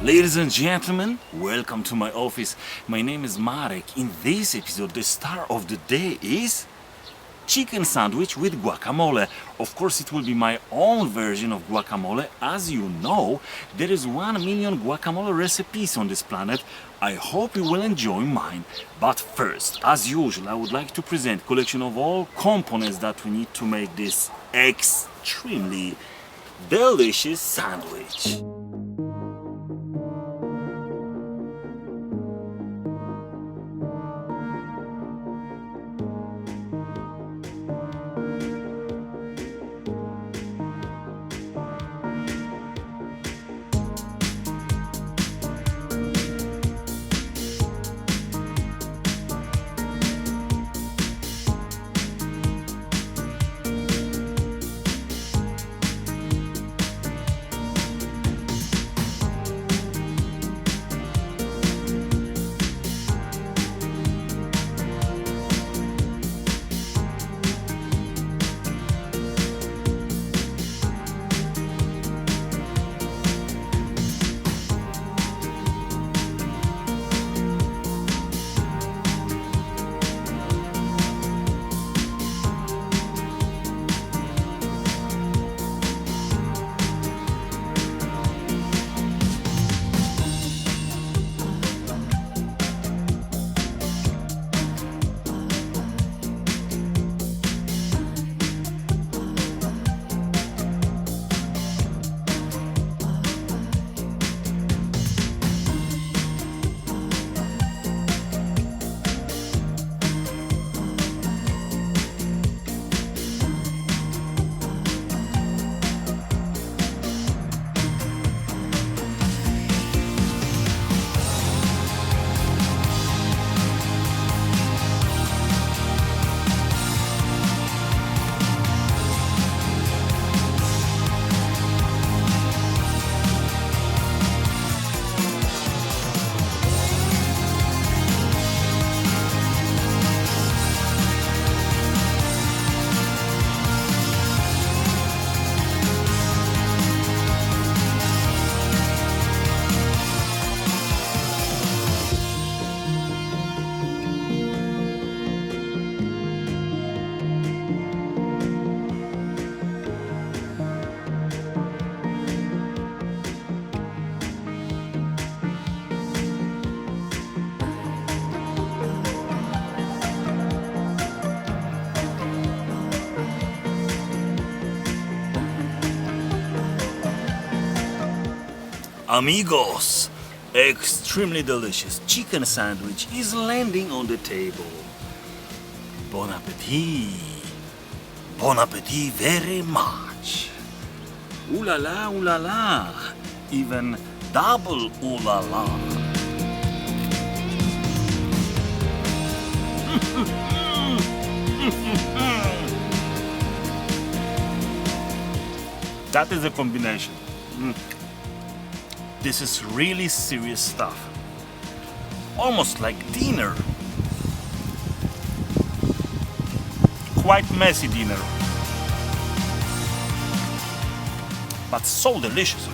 Ladies and gentlemen, welcome to my office. My name is Marek. In this episode, the star of the day is chicken sandwich with guacamole. Of course, it will be my own version of guacamole. As you know, there is 1 million guacamole recipes on this planet. I hope you will enjoy mine. But first, as usual, I would like to present a collection of all components that we need to make this extremely delicious sandwich. Amigos, extremely delicious chicken sandwich is landing on the table. Bon appetit! Bon appetit very much. Ooh la la, even double ooh la la. That is a combination. This is really serious stuff. Almost like dinner. Quite messy dinner. But so delicious.